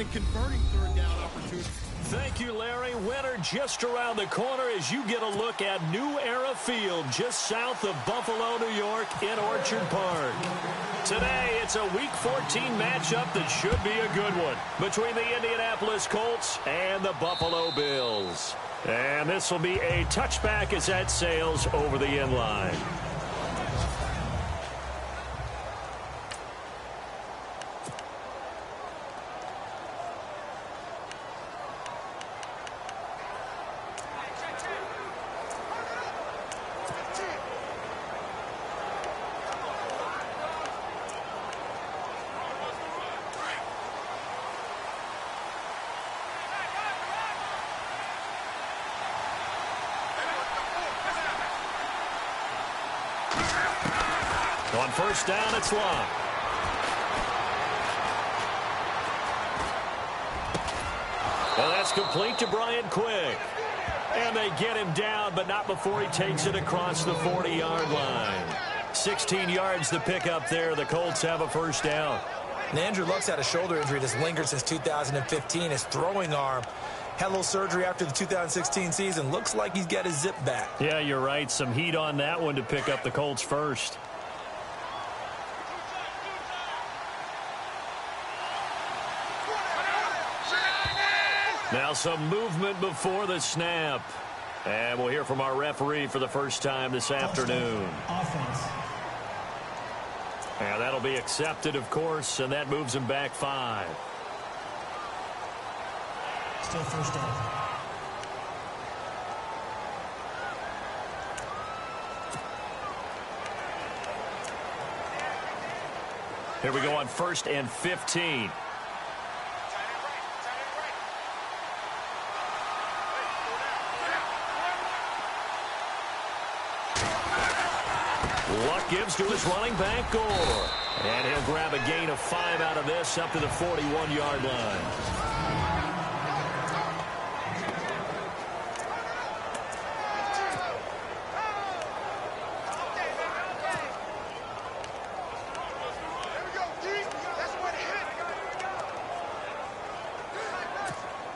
and converting third down opportunities. Thank you, Larry. Winter just around the corner as you get a look at New Era Field just south of Buffalo, New York in Orchard Park. Today, it's a Week 14 matchup that should be a good one between the Indianapolis Colts and the Buffalo Bills. And this will be a touchback as that sails over the end line. On first down, it's Locke. Well, that's complete to Brian Quick. And they get him down, but not before he takes it across the 40-yard line. 16 yards to pick up there. The Colts have a first down. And Andrew Luck's had a shoulder injury that's lingered since 2015. His throwing arm had a little surgery after the 2016 season. Looks like he's got his zip back. Yeah, you're right. Some heat on that one to pick up the Colts first. Now some movement before the snap. And we'll hear from our referee for the first time this afternoon. Offense. And that'll be accepted, of course, and that moves him back 5. Still first down. Here we go on 1st and 15. Luck gives to his running back, Gore. And he'll grab a gain of 5 out of this up to the 41-yard line.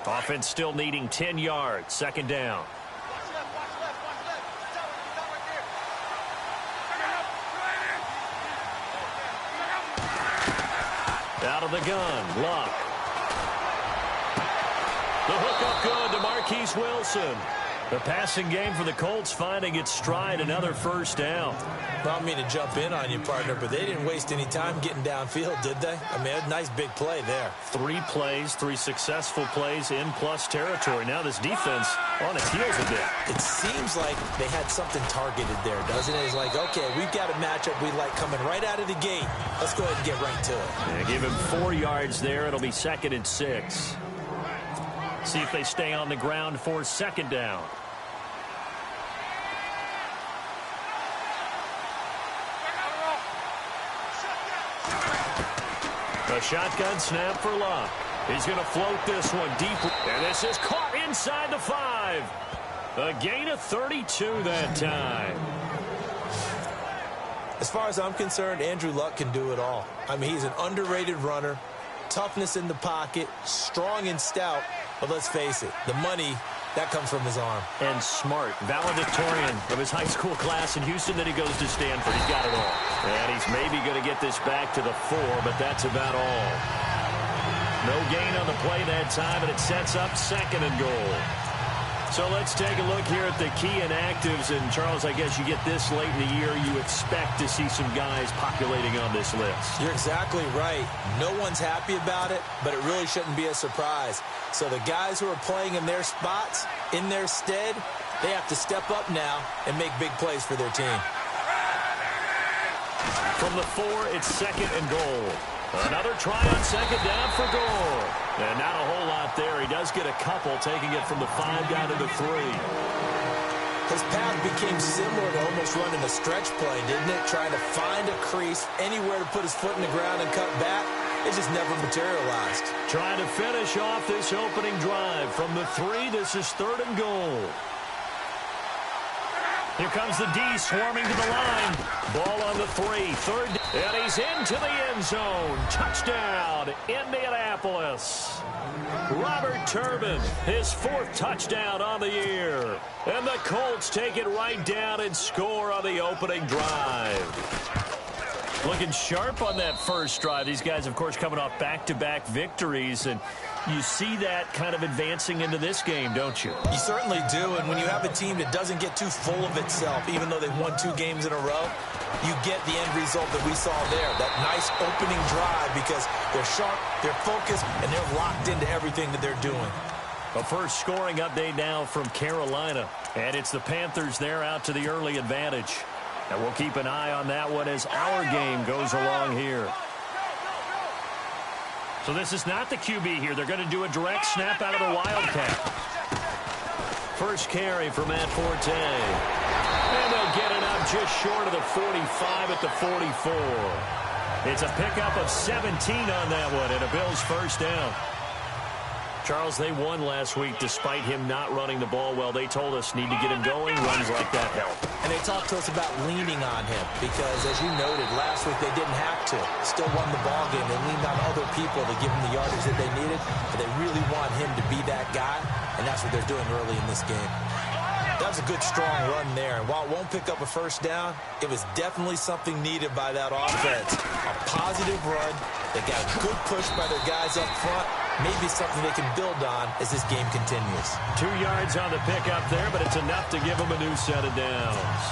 Offense still needing 10 yards. Second down. Out of the gun, Luck. The hook up good to Marquise Wilson. The passing game for the Colts finding its stride, another first down. I don't mean to jump in on you, partner, but they didn't waste any time getting downfield, did they? I mean, a nice big play there. 3 plays, 3 successful plays in plus territory. Now this defense on its heels a bit. It seems like they had something targeted there, doesn't it? It's like, okay, we've got a matchup we like coming right out of the gate. Let's go ahead and get right to it. Yeah, give him 4 yards there. It'll be 2nd and 6. See if they stay on the ground for second down. A shotgun snap for Luck. He's going to float this one deep. And this is caught inside the 5. A gain of 32 that time. As far as I'm concerned, Andrew Luck can do it all. I mean, he's an underrated runner. Toughness in the pocket. Strong and stout. But let's face it, the money, that comes from his arm. And smart. Valedictorian of his high school class in Houston. Then he goes to Stanford. He's got it all. And he's maybe going to get this back to the 4, but that's about all. No gain on the play that time, and it sets up 2nd and goal. So let's take a look here at the key inactives. And, Charles, I guess you get this late in the year, you expect to see some guys populating on this list. You're exactly right. No one's happy about it, but it really shouldn't be a surprise. So the guys who are playing in their spots, in their stead, they have to step up now and make big plays for their team. From the 4, it's 2nd and goal. Another try on second down for Gore. And not a whole lot there. He does get a couple, taking it from the 5 down to the 3. His path became similar to almost running a stretch play, didn't it? Trying to find a crease, anywhere to put his foot in the ground and cut back. It just never materialized. Trying to finish off this opening drive. From the 3, this is 3rd and goal. Here comes the D swarming to the line. Ball on the 3. 3rd. And he's into the end zone. Touchdown, Indianapolis. Robert Turbin, his 4th touchdown on the year. And the Colts take it right down and score on the opening drive. Looking sharp on that first drive. These guys, of course, coming off back-to-back victories, and you see that kind of advancing into this game, don't you? You certainly do, and when you have a team that doesn't get too full of itself, even though they've won 2 games in a row, you get the end result that we saw there, that nice opening drive, because they're sharp, they're focused, and they're locked into everything that they're doing. A first scoring update now from Carolina, and it's the Panthers there out to the early advantage. And we'll keep an eye on that one as our game goes along here. So this is not the QB here. They're going to do a direct snap out of the Wildcat. First carry for Matt Forte. And they'll get it up just short of the 45 at the 44. It's a pickup of 17 on that one and a Bills first down. Charles, they won last week despite him not running the ball well. They told us need to get him going. Runs like that help. And they talked to us about leaning on him because, as you noted, last week they didn't have to. Still won the ball game. They leaned on other people to give them the yardage that they needed. But they really want him to be that guy, and that's what they're doing early in this game. That was a good, strong run there. And while it won't pick up a first down, it was definitely something needed by that offense. A positive run. They got a good push by their guys up front. Maybe something they can build on as this game continues. 2 yards on the pickup there, but it's enough to give them a new set of downs.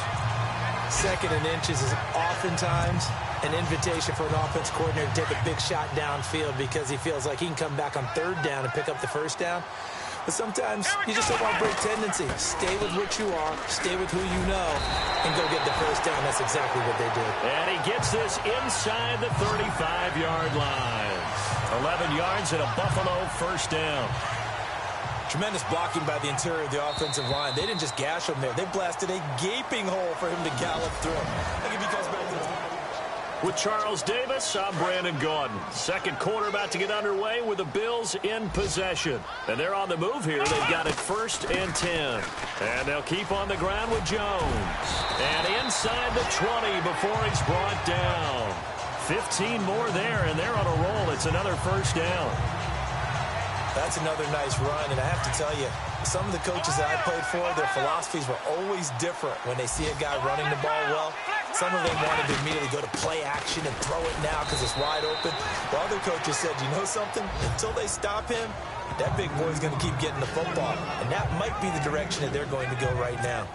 2nd and inches is oftentimes an invitation for an offense coordinator to take a big shot downfield because he feels like he can come back on 3rd down and pick up the first down. But sometimes you just don't want to break tendency. Stay with what you are, stay with who you know, and go get the first down. That's exactly what they did. And he gets this inside the 35-yard line. 11 yards and a Buffalo first down. Tremendous blocking by the interior of the offensive line. They didn't just gash him there. They blasted a gaping hole for him to gallop through. I think if he goes back to the... With Charles Davis, I'm Brandon Gaudin. Second quarter about to get underway with the Bills in possession. And they're on the move here. They've got it 1st and 10. And they'll keep on the ground with Jones. And inside the 20 before he's brought down. 15 more there, and they're on a roll. It's another first down. That's another nice run, and I have to tell you, some of the coaches that I played for, their philosophies were always different when they see a guy running the ball well. Some of them wanted to immediately go to play action and throw it now because it's wide open. While other coaches said, you know something? Until they stop him, that big boy's going to keep getting the football, and that might be the direction that they're going to go right now.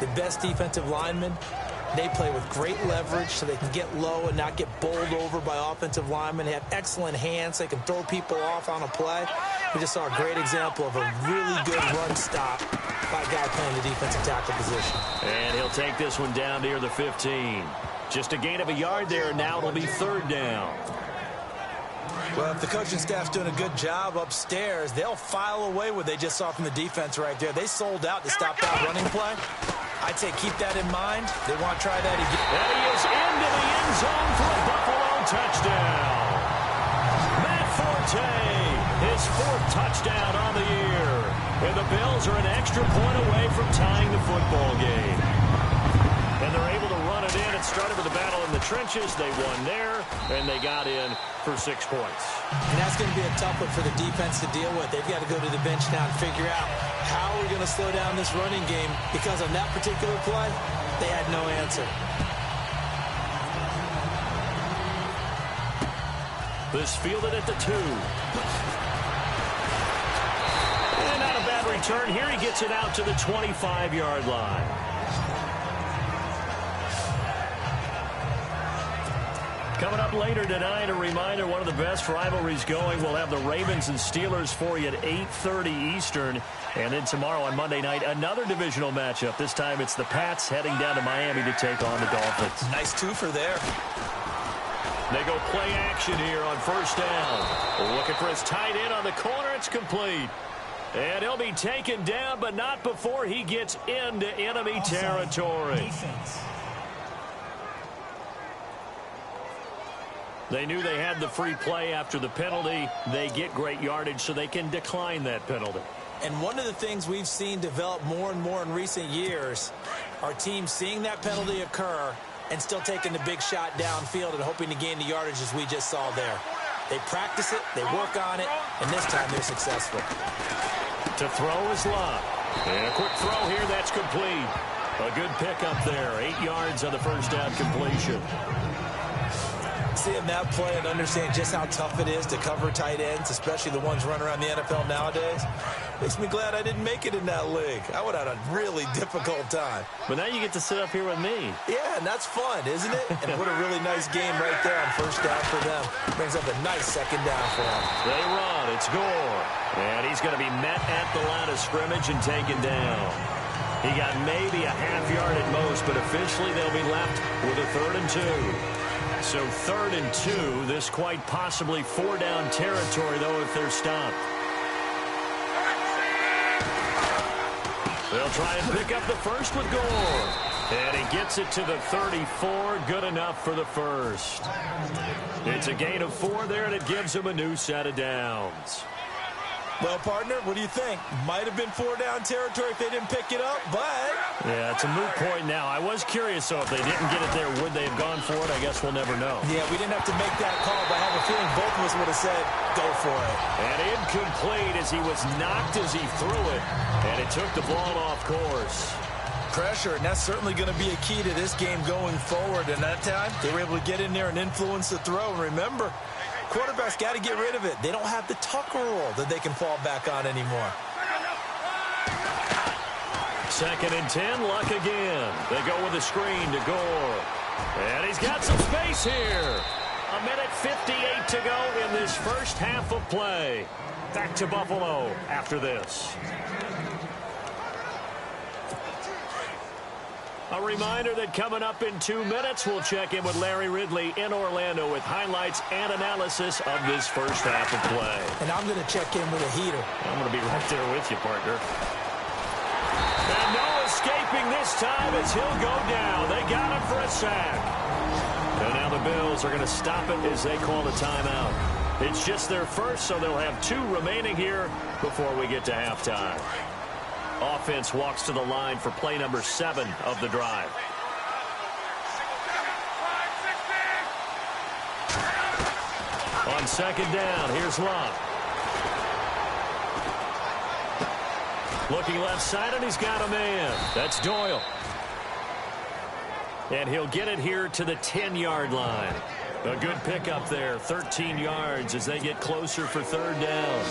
The best defensive linemen, they play with great leverage so they can get low and not get bowled over by offensive linemen. They have excellent hands. They can throw people off on a play. We just saw a great example of a really good run stop by a guy playing the defensive tackle position. And he'll take this one down near the 15. Just a gain of a yard there. Now it'll be 3rd down. Well, if the coaching staff's doing a good job upstairs, they'll file away what they just saw from the defense right there. They sold out to stop that running play. I'd say keep that in mind. They want to try that again. And he is into the end zone for a Buffalo touchdown. Matt Forte, his 4th touchdown on the year. And the Bills are an extra point away from tying the football game. And they're able to run it in. It started with a battle in the trenches. They won there, and they got in for 6 points. And that's going to be a tough one for the defense to deal with. They've got to go to the bench now and figure out how we're going to slow down this running game, because on that particular play, they had no answer. This fielded at the 2. And not a bad return. Here he gets it out to the 25-yard line. Coming up later tonight, a reminder, one of the best rivalries going. We'll have the Ravens and Steelers for you at 8:30 Eastern. And then tomorrow on Monday night, another divisional matchup. This time it's the Pats heading down to Miami to take on the Dolphins. Nice twofer there. They go play action here on first down. Looking for his tight end on the corner. It's complete. And he'll be taken down, but not before he gets into enemy territory. Defense. They knew they had the free play after the penalty. They get great yardage, so they can decline that penalty. And one of the things we've seen develop more and more in recent years are teams seeing that penalty occur and still taking the big shot downfield and hoping to gain the yardage as we just saw there. They practice it, they work on it, and this time they're successful. To throw is Love. And a quick throw here, that's complete. A good pickup there. 8 yards on the first down completion. Seeing that play and understand just how tough it is to cover tight ends, especially the ones running around the NFL nowadays, makes me glad I didn't make it in that league. I would have had a really difficult time. But now you get to sit up here with me. Yeah, and that's fun, isn't it? And what a really nice game right there on first down for them. Brings up a nice second down for them. They run. It's Gore. And he's going to be met at the line of scrimmage and taken down. He got maybe a half yard at most, but officially they'll be left with a 3rd and 2. So 3rd and 2. This quite possibly 4-down territory, though, if they're stopped. They'll try and pick up the first with Gore. And he gets it to the 34. Good enough for the first. It's a gain of 4 there, and it gives him a new set of downs. Well, partner, what do you think? Might have been 4-down territory if they didn't pick it up, but... Yeah, it's a moot point now. I was curious, so if they didn't get it there, would they have gone for it? I guess we'll never know. Yeah, we didn't have to make that call, but I have a feeling both of us would have said, go for it. And incomplete as he was knocked as he threw it, and it took the ball off course. Pressure, and that's certainly going to be a key to this game going forward. And that time, they were able to get in there and influence the throw. And remember, quarterbacks got to get rid of it. They don't have the Tucker rule that they can fall back on anymore. 2nd and 10, Luck again. They go with a screen to Gore. And he's got some space here. 1:58 to go in this first half of play. Back to Buffalo after this. A reminder that coming up in 2 minutes, we'll check in with Larry Ridley in Orlando with highlights and analysis of this first half of play. And I'm going to check in with a heater. I'm going to be right there with you, partner. And no escaping this time as he'll go down. They got him for a sack. And now the Bills are going to stop it as they call a timeout. It's just their first, so they'll have 2 remaining here before we get to halftime. Offense walks to the line for play number 7 of the drive. On 2nd down, here's Love. Looking left side, and he's got a man. That's Doyle. And he'll get it here to the 10-yard line. A good pickup there, 13 yards as they get closer for 3rd down.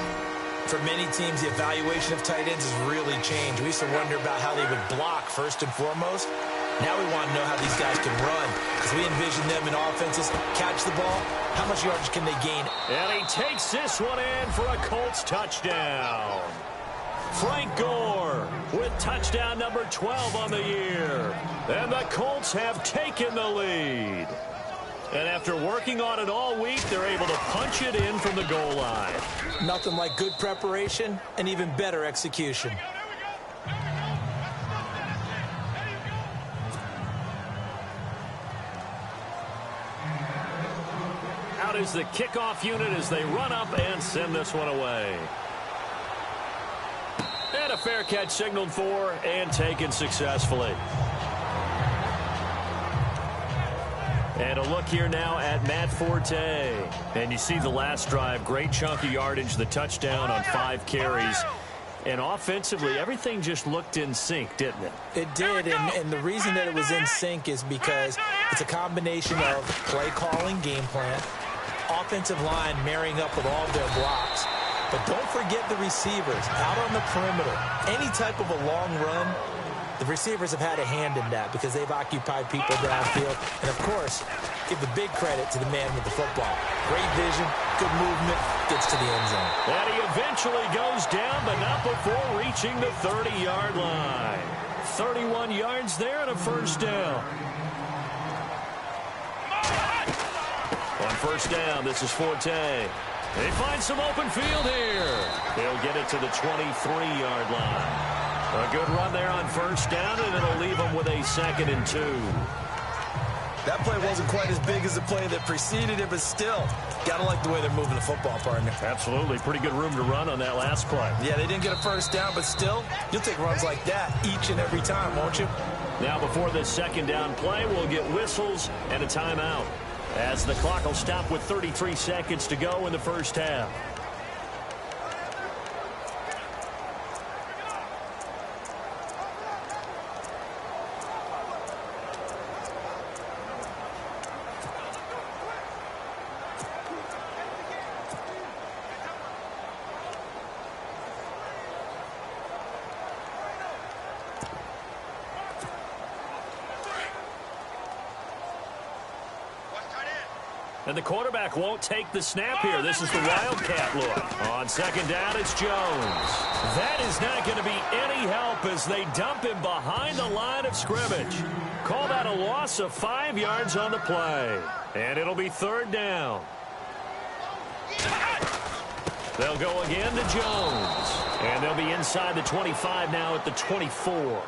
For many teams, the evaluation of tight ends has really changed. We used to wonder about how they would block first and foremost. Now we want to know how these guys can run. As we envision them in offenses, catch the ball, how much yardage can they gain? And he takes this one in for a Colts touchdown. Frank Gore with touchdown number 12 on the year. And the Colts have taken the lead. And after working on it all week, they're able to punch it in from the goal line. Nothing like good preparation and even better execution. Out is the kickoff unit as they run up and send this one away. And a fair catch signaled for and taken successfully. And a look here now at Matt Forte. And you see the last drive, great chunk of yardage, the touchdown on 5 carries. And offensively, everything just looked in sync, didn't it? It did, and the reason that it was in sync is because it's a combination of play calling, game plan, offensive line marrying up with all of their blocks. But don't forget the receivers out on the perimeter. Any type of a long run, the receivers have had a hand in that because they've occupied people downfield. And, of course, give the big credit to the man with the football. Great vision, good movement, gets to the end zone. And he eventually goes down, but not before reaching the 30-yard line. 31 yards there and a first down. On first down, this is Forte. They find some open field here. They'll get it to the 23-yard line. A good run there on first down, and it'll leave them with a 2nd and 2. That play wasn't quite as big as the play that preceded it, but still, got to like the way they're moving the football, partner. Absolutely. Pretty good room to run on that last play. Yeah, they didn't get a first down, but still, you'll take runs like that each and every time, won't you? Now before this second down play, we'll get whistles and a timeout, as the clock will stop with 33 seconds to go in the first half. And the quarterback won't take the snap here. This is the Wildcat look. On second down, it's Jones. That is not going to be any help as they dump him behind the line of scrimmage. Call that a loss of 5 yards on the play. And it'll be third down. They'll go again to Jones. And they'll be inside the 25 now at the 24.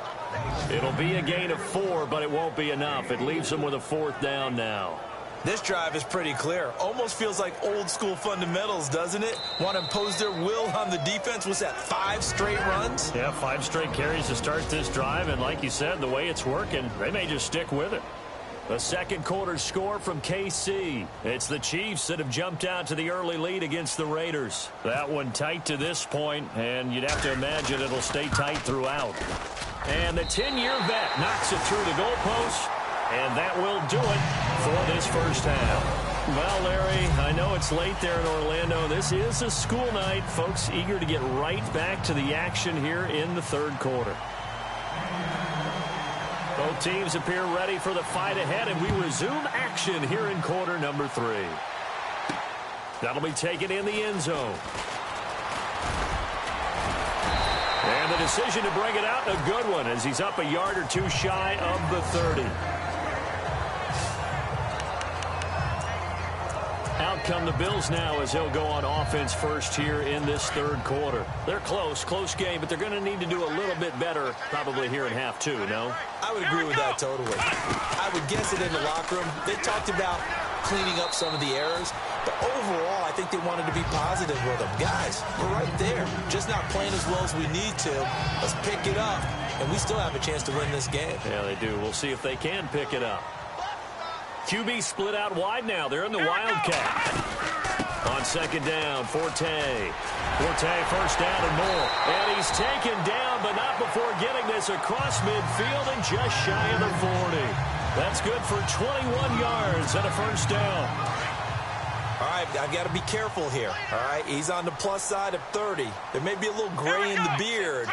It'll be a gain of 4, but it won't be enough. It leaves them with a fourth down now. This drive is pretty clear. Almost feels like old school fundamentals, doesn't it? Want to impose their will on the defense. Was that 5 straight runs? Yeah, 5 straight carries to start this drive. And like you said, the way it's working, they may just stick with it. The second quarter score from KC. It's the Chiefs that have jumped out to the early lead against the Raiders. That one tight to this point, and you'd have to imagine it'll stay tight throughout. And the 10-year vet knocks it through the goalpost. And that will do it for this first half. Well, Larry, I know it's late there in Orlando. This is a school night. Folks eager to get right back to the action here in the third quarter. Both teams appear ready for the fight ahead, and we resume action here in quarter number 3. That'll be taken in the end zone. And the decision to bring it out, a good one, as he's up a yard or two shy of the 30. Out come the Bills now as they'll go on offense first here in this third quarter. They're close game, but they're going to need to do a little bit better probably here in half 2, no? I would agree with that totally. I would guess it in the locker room. They talked about cleaning up some of the errors, but overall I think they wanted to be positive with them. Guys, we're right there. Just not playing as well as we need to. Let's pick it up, and we still have a chance to win this game. Yeah, they do. We'll see if they can pick it up. QB split out wide now. They're in the Wildcat. On second down, Forte, first down and more. And he's taken down, but not before getting this across midfield and just shy of the 40. That's good for 21 yards and a first down. All right, I've got to be careful here. All right, he's on the plus side of 30. There may be a little gray in the beard,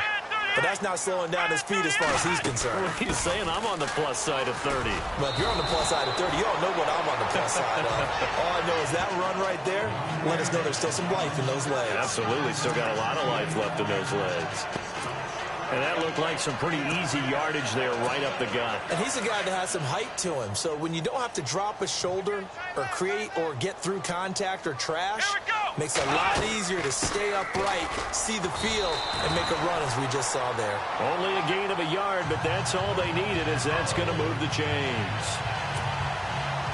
but that's not slowing down his feet as far as he's concerned. Well, he's saying I'm on the plus side of 30. But if you're on the plus side of 30, you don't know what I'm on the plus side of. All I know is that run right there, let us know there's still some life in those legs. Absolutely, still got a lot of life left in those legs. And that looked like some pretty easy yardage there right up the gut. And he's a guy that has some height to him. So when you don't have to drop a shoulder or create or get through contact or trash, makes it a lot easier to stay upright, see the field, and make a run as we just saw there. Only a gain of a yard, but that's all they needed, as that's going to move the chains.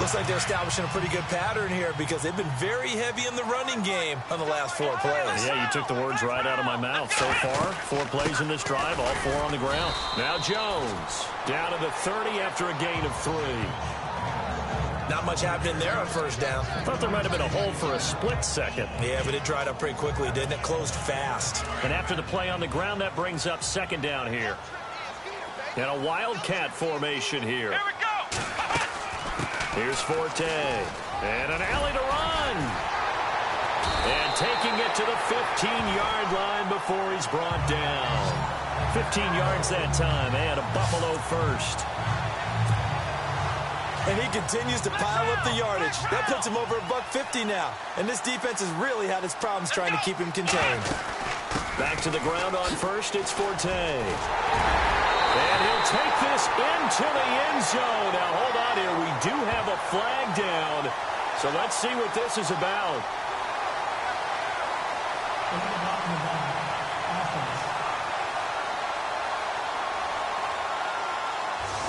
Looks like they're establishing a pretty good pattern here because they've been very heavy in the running game on the last 4 plays. Yeah, you took the words right out of my mouth. So far, 4 plays in this drive, all 4 on the ground. Now Jones down to the 30 after a gain of 3. Not much happening there on first down. I thought there might have been a hole for a split second. Yeah, but it dried up pretty quickly, didn't it? Closed fast. And after the play on the ground, that brings up second down here. And a Wildcat formation here. Here we go. Here's Forte. And an alley to run. And taking it to the 15-yard line before he's brought down. 15 yards that time, and a Buffalo first. And he continues to pile up the yardage. That puts him over $150 now. And this defense has really had its problems trying to keep him contained. Back to the ground on first, it's Forte. And he'll take this into the end zone. Now, hold on here. We do have a flag down. So let's see what this is about.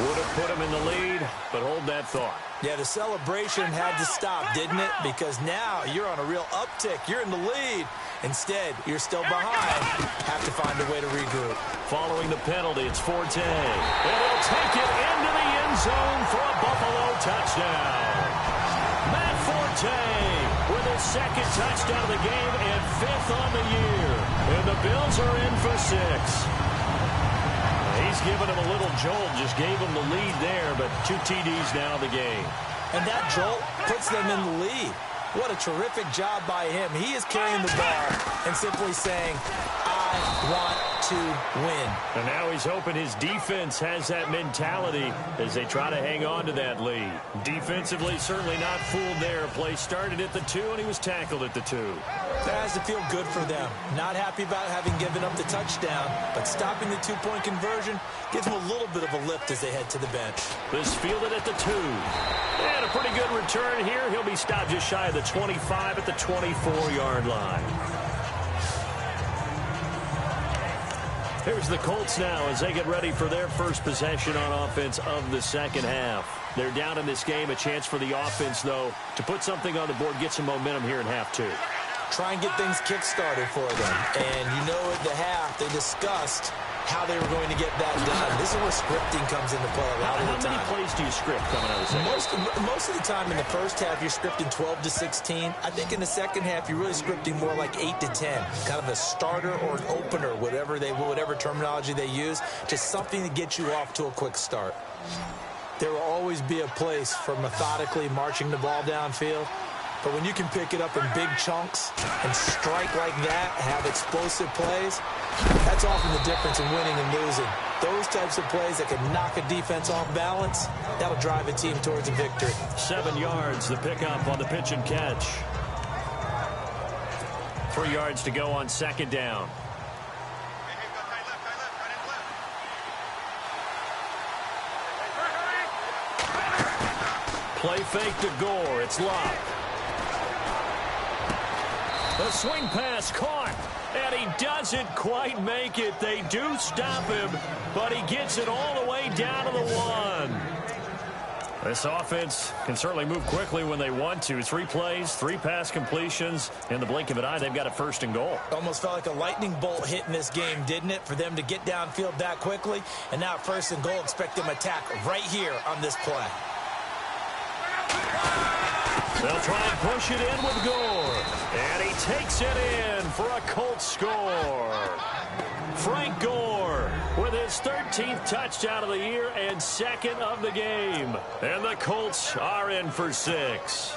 Would have put him in the lead, but hold that thought. Yeah, the celebration had to stop, didn't it? Because now you're on a real uptick. You're in the lead. Instead, you're still behind. Have to find a way to regroup. Following the penalty, it's Forte. And he'll take it into the end zone for a Buffalo touchdown. Matt Forte with his second touchdown of the game and 5th on the year. And the Bills are in for 6. He's given him a little jolt, just gave him the lead there, but 2 TDs now in the game. And that jolt puts them in the lead. What a terrific job by him. He is carrying the ball and simply saying, I want to win. And now he's hoping his defense has that mentality as they try to hang on to that lead. Defensively, certainly not fooled there. Play started at the 2, and he was tackled at the 2. That has to feel good for them. Not happy about having given up the touchdown, but stopping the 2-point conversion gives them a little bit of a lift as they head to the bench. This fielded at the 2. And a pretty good return here. He'll be stopped just shy of the 25 at the 24-yard line. Here's the Colts now as they get ready for their first possession on offense of the second half. They're down in this game. A chance for the offense, though, to put something on the board, get some momentum here in half 2. Try and get things kick-started for them. And you know at the half, they discussed how they were going to get that done. This is where scripting comes into play a lot of the time. How many plays do you script coming out of the second half? Most of the time in the first half, you're scripting 12 to 16. I think in the second half, you're really scripting more like 8 to 10. Kind of a starter or an opener, whatever terminology they use, just something to get you off to a quick start. There will always be a place for methodically marching the ball downfield. But when you can pick it up in big chunks and strike like that, have explosive plays, that's often the difference in winning and losing. Those types of plays that can knock a defense off balance, that'll drive a team towards a victory. 7 yards, the pickup on the pitch and catch. 3 yards to go on second down. Play fake to Gore. It's Locke. The swing pass caught, and he doesn't quite make it. They do stop him, but he gets it all the way down to the 1. This offense can certainly move quickly when they want to. 3 plays, 3 pass completions. In the blink of an eye, they've got a 1st and goal. Almost felt like a lightning bolt hit in this game, didn't it? For them to get downfield that quickly. And now 1st and goal, expect them to attack right here on this play. They'll try and push it in with Gore. And he takes it in for a Colts score. Frank Gore with his 13th touchdown of the year and 2nd of the game. And the Colts are in for 6.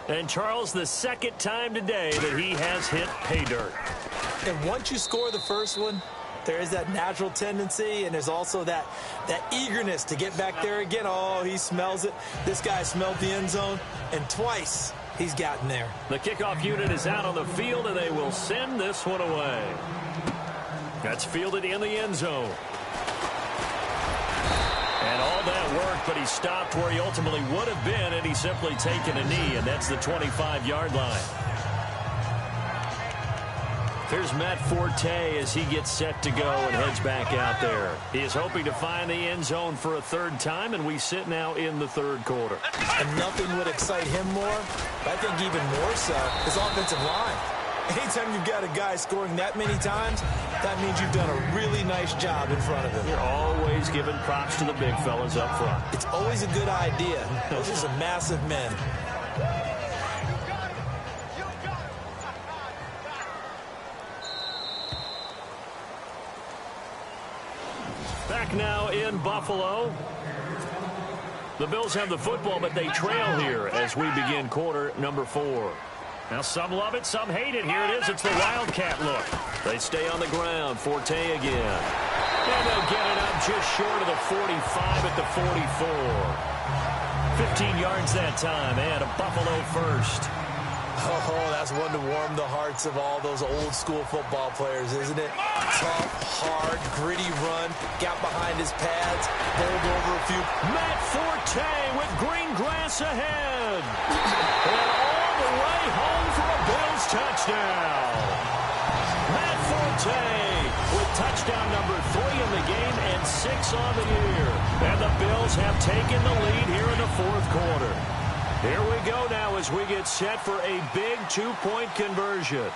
And Charles, the 2nd time today that he has hit pay dirt. And once you score the first one, there is that natural tendency, and there's also that eagerness to get back there again. Oh, he smells it. This guy smelled the end zone, and twice he's gotten there. The kickoff unit is out on the field, and they will send this one away. That's fielded in the end zone. And all that work, but he stopped where he ultimately would have been, and he's simply taken a knee, and that's the 25-yard line. Here's Matt Forte as he gets set to go and heads back out there. He is hoping to find the end zone for a 3rd time, and we sit now in the 3rd quarter. And nothing would excite him more, but I think even more so, his offensive line. Anytime you've got a guy scoring that many times, that means you've done a really nice job in front of him. You're always giving props to the big fellas up front. It's always a good idea. Those are some massive men. Back now in Buffalo. The Bills have the football, but they trail here as we begin quarter number 4. Now some love it, some hate it. Here it is. It's the Wildcat look. They stay on the ground. Forte again. And they'll get it up just short of the 45 at the 44. 15 yards that time, and a Buffalo 1st. Oh, that's one to warm the hearts of all those old school football players, isn't it? Tough, hard, gritty run, got behind his pads, bowled over a few. Matt Forte with green grass ahead. And all the way home for a Bills touchdown. Matt Forte with touchdown number 3 in the game and 6 on the year. And the Bills have taken the lead here in the 4th quarter. Here we go now as we get set for a big two-point conversion.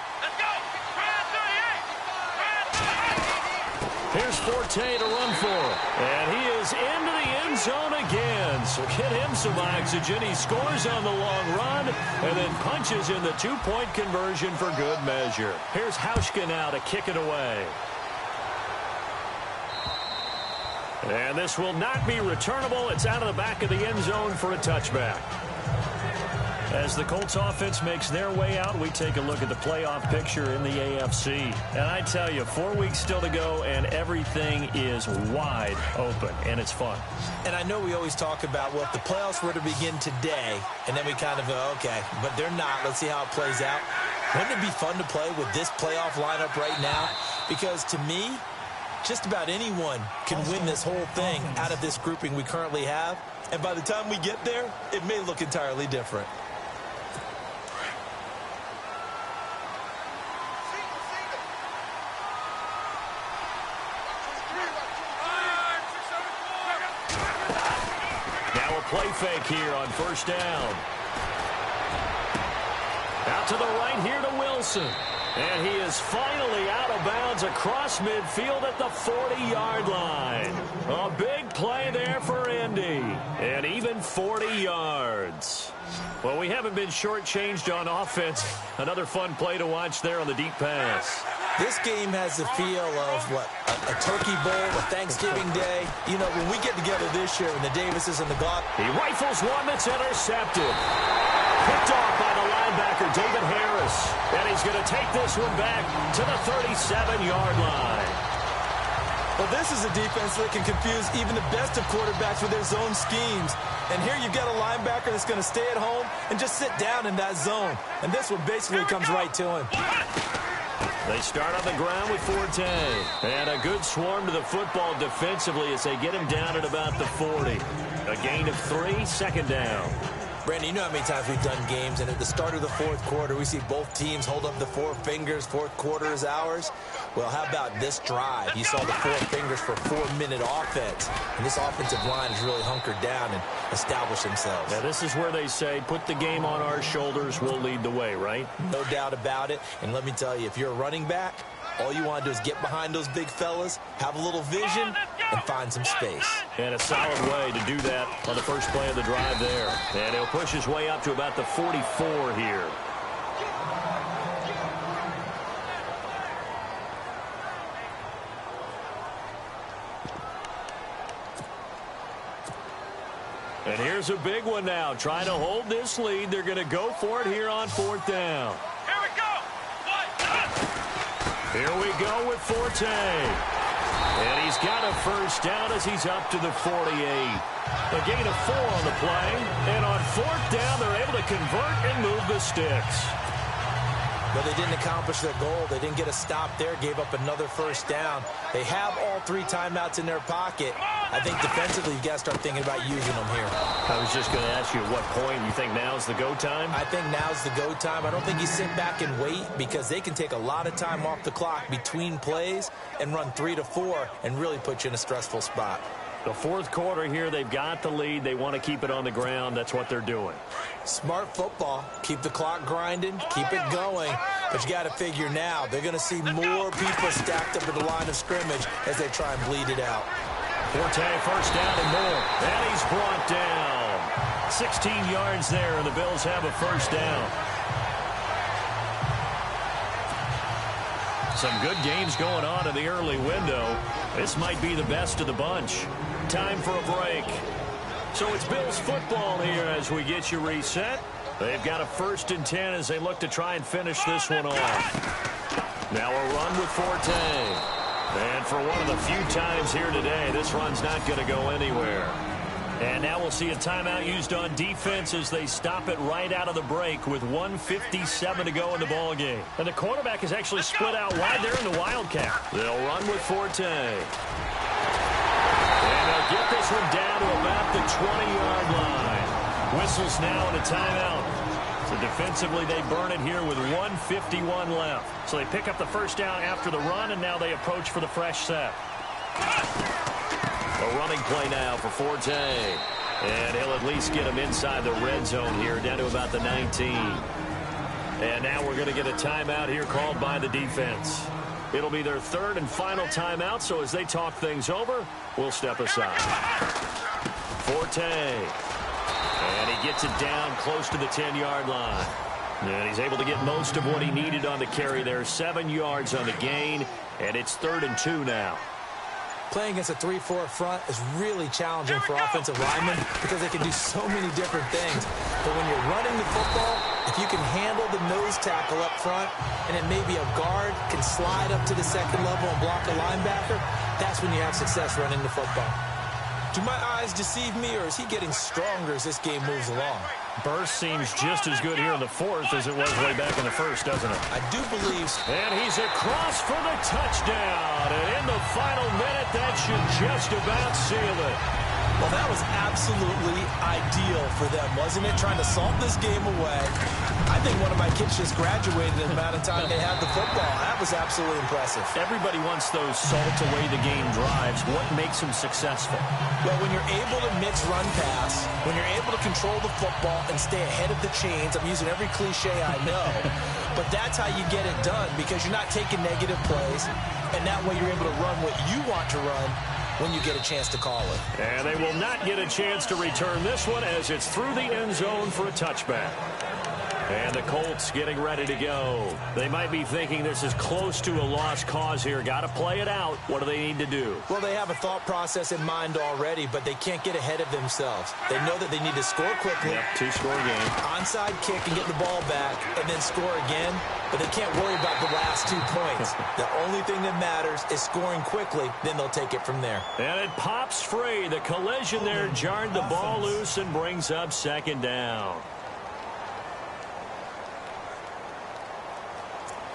Here's Forte to run for. And he is into the end zone again. So get him some oxygen. He scores on the long run and then punches in the two-point conversion for good measure. Here's Hauschka now to kick it away. And this will not be returnable. It's out of the back of the end zone for a touchback. As the Colts offense makes their way out, we take a look at the playoff picture in the AFC. And I tell you, 4 weeks still to go, and everything is wide open, and it's fun. And I know we always talk about, well, if the playoffs were to begin today, and then we kind of go, okay, but they're not. Let's see how it plays out. Wouldn't it be fun to play with this playoff lineup right now? Because to me, just about anyone can win this whole thing out of this grouping we currently have. And by the time we get there, it may look entirely different. Play fake here on first down. Out to the right here to Wilson. And he is finally out of bounds across midfield at the 40-yard line. A big play there for Indy. And even 40 yards. Well, we haven't been shortchanged on offense. Another fun play to watch there on the deep pass. This game has the feel of, what, a turkey bowl, a Thanksgiving day. You know, when we get together this year and the Davises and the Goff. He rifles one that's intercepted. Picked off by the linebacker, David Harris. And he's going to take this one back to the 37-yard line. Well, this is a defense that can confuse even the best of quarterbacks with their zone schemes. And here you've got a linebacker that's going to stay at home and just sit down in that zone. And this one basically comes right to him. They start on the ground with Forte. And a good swarm to the football defensively as they get him down at about the 40. A gain of 3, second down. Brandon, you know how many times we've done games, and at the start of the fourth quarter, we see both teams hold up the 4 fingers, fourth quarter is ours. Well, how about this drive? You saw the 4 fingers for 4-minute offense, and this offensive line has really hunkered down and established themselves. Now, this is where they say, put the game on our shoulders, we'll lead the way, right? No doubt about it, and let me tell you, if you're a running back, all you want to do is get behind those big fellas, have a little vision, and find some space. And a solid way to do that on the first play of the drive there. And he'll push his way up to about the 44 here. And here's a big one now. Trying to hold this lead. They're going to go for it here on fourth down. Here we go. Here we go with Forte. And he's got a first down as he's up to the 48. A gain of 4 on the play. And on fourth down, they're able to convert and move the sticks. But they didn't accomplish their goal. They didn't get a stop there, gave up another first down. They have all 3 timeouts in their pocket. I think defensively, you've got to start thinking about using them here. I was just going to ask you at what point you think now's the go time? I think now's the go time. I don't think you sit back and wait because they can take a lot of time off the clock between plays and run 3 to 4 and really put you in a stressful spot. The fourth quarter here, they've got the lead. They want to keep it on the ground. That's what they're doing. Smart football. Keep the clock grinding. Keep it going. But you got to figure now, they're going to see more people stacked up at the line of scrimmage as they try and bleed it out. Forte, first down and more. And he's brought down. 16 yards there, and the Bills have a first down. Some good games going on in the early window. This might be the best of the bunch. Time for a break. So it's Bills football here as we get you reset. They've got a 1st and 10 as they look to try and finish this one off. Now a run with Forte. And for one of the few times here today, this run's not going to go anywhere. And now we'll see a timeout used on defense as they stop it right out of the break with 1:57 to go in the ballgame. And the quarterback is actually split out wide there in the Wildcat. They'll run with Forte. And they'll get this one down to about the 20-yard line. Whistles now and a timeout. So defensively, they burn it here with 1:51 left. So they pick up the first down after the run, and now they approach for the fresh set. A running play now for Forte. And he'll at least get him inside the red zone here, down to about the 19. And now we're going to get a timeout here called by the defense. It'll be their third and final timeout, so as they talk things over, we'll step aside. Forte. And he gets it down close to the 10-yard line. And he's able to get most of what he needed on the carry there. 7 yards on the gain, and it's 3rd and 2 now. Playing against a 3-4 front is really challenging for offensive linemen because they can do so many different things. But when you're running the football, if you can handle the nose tackle up front and then maybe a guard can slide up to the second level and block a linebacker, that's when you have success running the football. Do my eyes deceive me, or is he getting stronger as this game moves along? Burst seems just as good here in the 4th as it was way back in the 1st, doesn't it? I do believe. And he's across for the touchdown. And in the final minute, that should just about seal it. Well, that was absolutely ideal for them, wasn't it? Trying to salt this game away. I think one of my kids just graduated in the amount of time they had the football. That was absolutely impressive. Everybody wants those salt-away-the-game drives. What makes them successful? Well, when you're able to mix run-pass, when you're able to control the football and stay ahead of the chains, I'm using every cliche I know, but that's how you get it done because you're not taking negative plays, and that way you're able to run what you want to run when you get a chance to call it. And they will not get a chance to return this one as it's through the end zone for a touchback. And the Colts getting ready to go. They might be thinking this is close to a lost cause here. Got to play it out. What do they need to do? Well, they have a thought process in mind already, but they can't get ahead of themselves. They know that they need to score quickly. Yep, 2-score game. Onside kick and get the ball back and then score again, but they can't worry about the last 2 points. The only thing that matters is scoring quickly, then they'll take it from there. And it pops free. The collision there jarred the ball loose and brings up 2nd down.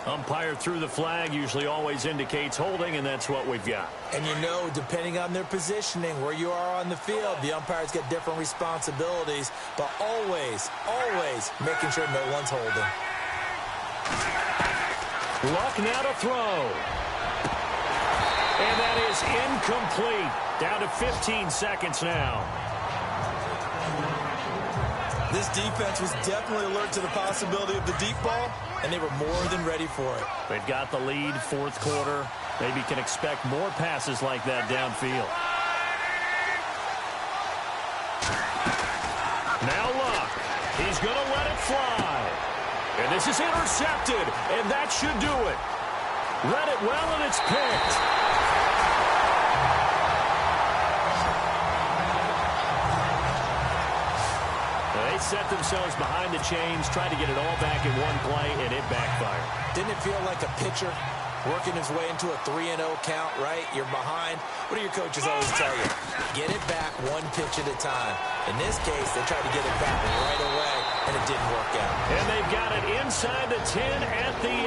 Umpire threw the flag, usually always indicates holding, and that's what we've got. And you know, depending on their positioning, where you are on the field, the umpires get different responsibilities, but always, always making sure no one's holding. Luck now to throw. And that is incomplete. Down to 15 seconds now. This defense was definitely alert to the possibility of the deep ball, and they were more than ready for it. They've got the lead, 4th quarter. Maybe can expect more passes like that downfield. Now Luck. He's going to let it fly. And this is intercepted, and that should do it. Read it well, and it's picked. Set themselves behind the chains, tried to get it all back in one play, and it backfired. Didn't it feel like a pitcher working his way into a 3-0 count, right? You're behind. What do your coaches always tell you? Get it back one pitch at a time. In this case, they tried to get it back right away, and it didn't work out. And they've got it inside the 10 at the 8.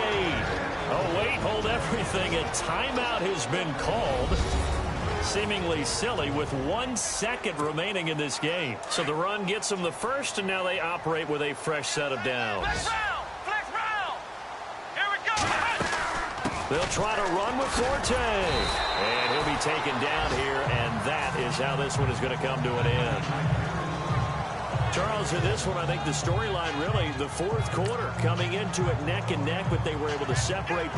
Oh, wait, hold everything. A timeout has been called. Seemingly silly with 1 second remaining in this game. So the run gets them the first, and now they operate with a fresh set of downs. Flex round. Here we go. They'll try to run with Forte. And he'll be taken down here, and that is how this one is going to come to an end. Charles, in this one, I think the storyline really, the 4th quarter, coming into it neck and neck, but they were able to separate.